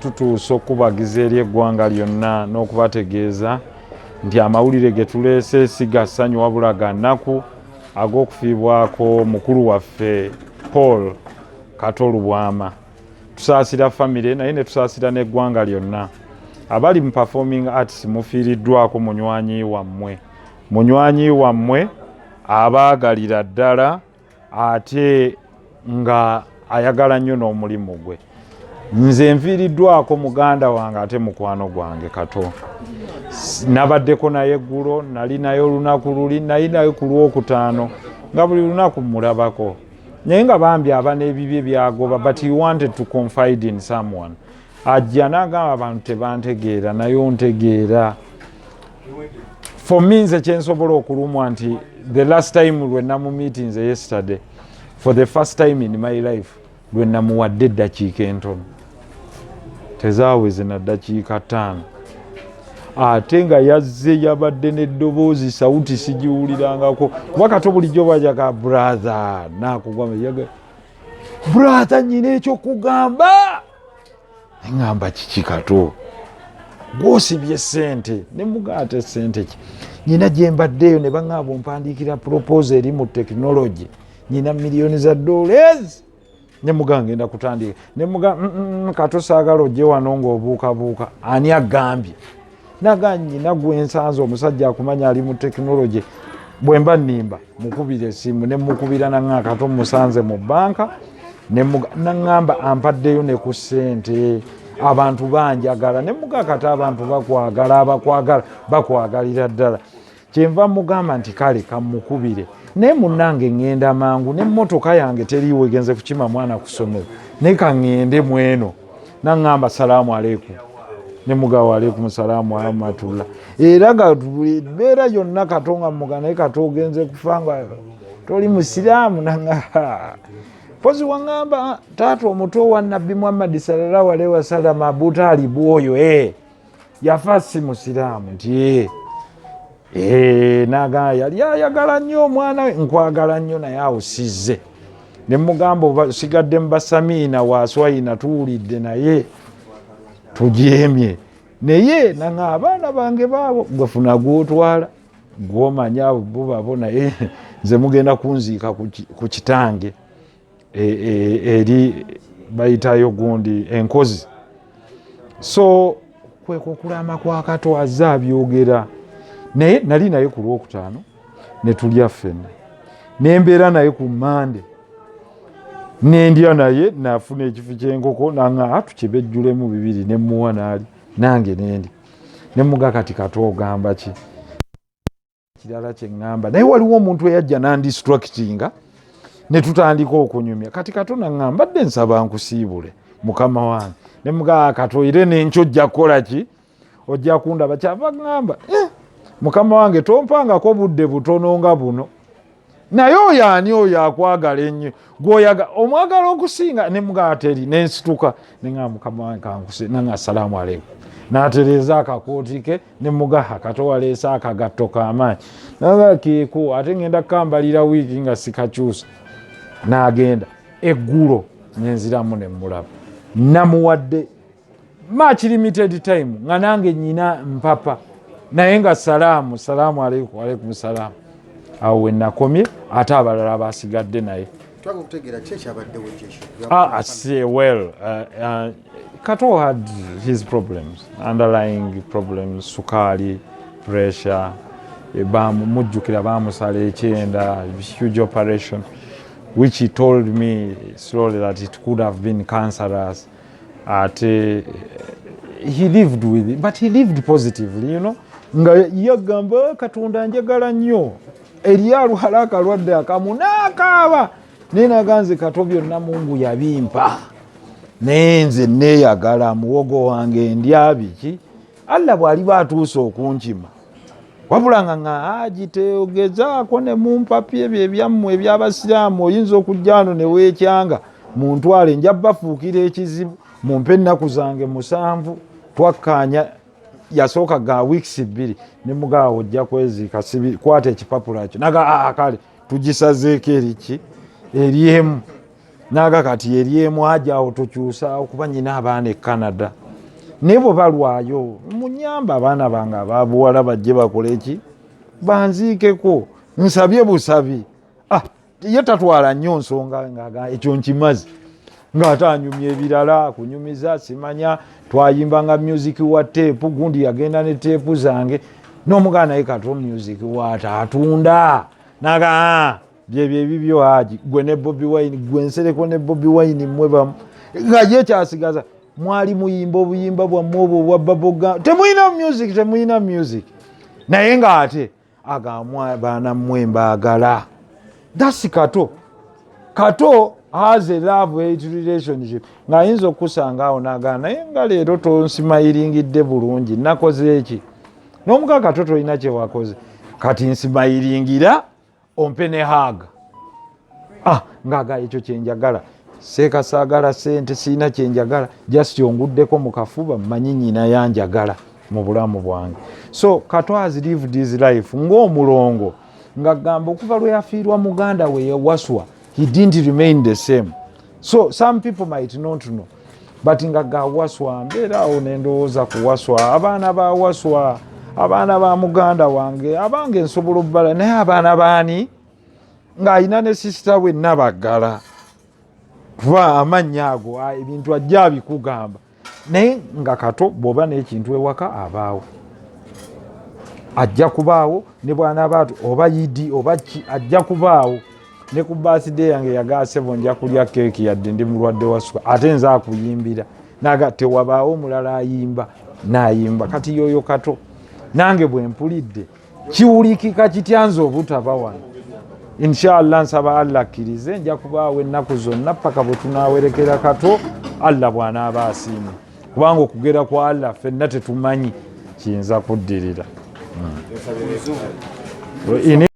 Tutuuse okubagiza eri eggwanga lyonna n'okubategeeza nti amawulire ge tuleese si ga ssanyu wabula ga nnaku ag'okufiibwako mukulu waffe Paul Kato Lubwama. Tusaasira famire naye ne tusaasira n'eggwanga lyonna. Abali mu performing arts mufiiriddwako munywanyi wammwe abaagalira ddala ate nga ayagala nnyo n'omulimu gwe. Nze nfiiriddwako muganda wange ate mukwano gwange Kato. Nabaddeko naye eggulo, nali naye olunaku luli, nali naye ku Lwokutaano nga buli lunaku mulabako. Naye nga bambi aba n'ebibye byagoba, but he wanted to confide in someone. Ajja n'agamba abantu tebantegeera naye ontegeera. For me nze kyensobola okulumwa nti the last time lwe namumeeti nze yesterday, for the first time in my life, lwe namuwadde eddakiika entono. Tezaaweze na ddakiika 5. Ate nga yazze yabadde n'eddoboozi sawuti sigiwulirangako. Kuba Kato bulijjo bwajaga brother naakugamba yaga brother nyina ekyokugamba. Ngamba kiki Kato? Gwosibye ssente ne mugaate ssente ki? Nyina gye mbaddeeyo ne baŋŋamba ompandiikira proposal eri mu technology. Nyina millions za dollars. Ne muganga ngenda kutandika. Ne muganga Kato saagala ojje wano ng'obuukabuuka. Ani agambye? Nyina gwe nsanze omusajja akumanya ali mu technology. Bwe mba nnimba mukubira essimu ne mukubira na Kato musanze mu banka ne naŋŋamba ampaddeyo ne ku ssente. Abantu banjagala ne mugakata abantu bakwagala abakwagala bakwagalira ddala. Kyenva mugamba nti kale kamukubire. Ne munnange ngenda mangu n'emmotoka yange teriiwe egenze kukima mwana ku ssomero. Ne kaŋŋende mweno. Naŋŋamba salaamu aleikum. Ne mugawa aleikum salaamu wa rahmatullah. Era gabeera yonna Kato nga mugana naye Kato ogenze kufanga toli musiraamu naŋŋamba. Pozi wangamba taatu omuto wa Nabbi Muhammad sallallahu alaihi wasallam Abu Talib oyo yafa si musiraamu nti naga yali ayagala nnyo omwana we nkwagala nnyo naye awusizze. Ne mugamba sigadde mu Basamiina Waswayina tuwulidde naye tujeemye naye nanga abaana bange baabo gwefuna gwotwala gwomanya bo babo naye nze mugenda kunziika ku kitange eri bayitayo gundi enkozi. So kwe kukulama kwa Kato azze abyogera. Naye nali naye ku Lwokutaano ne tulya ffenna. Nembeera naye ku Mande. Nendya naye nafuna ekifu ky'enkoko nanga tukibejjulemu 2 ne muwa naali nange nendi. Ne muga kati Kato ogamba ki? Kirala kye ngamba. Naye waliwo omuntu eyajja nandistructinga ne tutandika okunyumya. Kati Kato nanga mbadde nsaba nkusiibule mukama wange. Ne muga Kato ire n'enkyo ojja kukola ki? Ojja kundaba kyava ngamba. Mukama wange tompangako budde butono nga buno. Naye oyo ani oyo akwagala ennyo gwoyaga omwagala okusinga ne mugaateri n'ensituka ne nga mukama wange kankuse nanga assalaamu aleikum. N'atereeza akakooti ke ne mugaha Kato waleese akagatto k'amaanyi. Nanga keeko ate ngenda kambalira wiiki nga sikakyusa. N'agenda eggulo nenziramu ne mulaba. Namuwadde much limited time nga nange nnyina mpapa. Naye nga salaamu aleikum aleikum salaamu. Awo we nakomye ate abalala basigadde naye. I say well, Kato had his problems, underlying problems, sukali, pressure, mujjukira bamusala ekyenda, huge operation, which he told me slowly that it could have been cancerous. He lived with it, but he lived positively, you know. Nga yagamba Katonda njagala nnyo eri alwala akalwadde akamu n'akaaba naye naganze Kato byonna Mungu yabimpa naye nze neeyagala muwogo wange ndya biki Allah bw'aliba atuuse okunkima wabula nga agitegezaako ne mumpapye ebyo ebyammwe eby'abasiraamu oyinza okujja wano ne weekyanga muntwale nja bafuukira ekizibu mumpe ennaku zange 7 twakkaanya yasooka ga weeks 2 ne mugaawo ojja kweziika kwata ekipapula kyo naga kale tugisazeeko eriki eriemu naga kati eriemu ajja otukyusa okuba nyina abaana e Canada nebo balwayo munyamba abaana bange ababuwala bajje bakole ki banziikeko nsabye busabi ye tatwala nnyo nsonga nga ekyo nkimazi ng'ate anyumya ebirala kunyumiza simanya twayimbanga music wa teepu gundi yagenda ne teepu zange n'omugana naye Kato music waata atunda naga byebyo ebibyo haji gwe ne Bobi Wine gwe Nsereko ne Bobi Wine mmwe bamu nga ye kyasigaza mwali muyimba obuyimba bwammwe obwo obwa baboga temuyina music naye ng'ate agamwa baana mmwe mbaagala. That's Kato has a love-hate relationship. Ng'ayinza okusanga awo n'agamba naye nga leero tonsimayiringidde bulungi nakoze eki n'omuka Kato tolina kye wakoze kati nsimayiringira ompe ne haga ng'aga ekyo kyenjagala seeka saagala sente siina kyenjagala just onguddeko mu kafuba mmanyi nnyina yanjagala mu bulamu bwange. So Kato has lived his life ng'omulongo ng'agamba okuva lwe yafiirwa muganda we yewaswa he didn't remain the same. So some people might not know but ng'agga waswa mbeera awo nendowooza kuwaswa abaana bawaswa abaana ba muganda wange abange nsobola obbala naye abaana baani ng'ayina ne sisita we nabaggala kuba amannya ago ebintu ajja abikugamba naye nga Kato bw'oba n'ekintu ewaka abaawo ajja kubaawo ne bwana baatu oba yidi oba ki ajja kubaawo ne ku birthday yange yagaase bonja kulya keeki yadde ndi mulwadde wa suka ate nza akuyimbira naga tewabaawo mulala ayimba n'ayimba kati yoyo Kato nange bwe mpulidde kiwulikika kityanze obutaba wano. Inshallah nsaba Allah akkirize nja kubaawo ennaku zonna paka bwe tunaawerekera Kato Allah bw'anaaba asiimye kubanga okugera kwa Allah ffenna tetumanyi kiyinza kuddirira.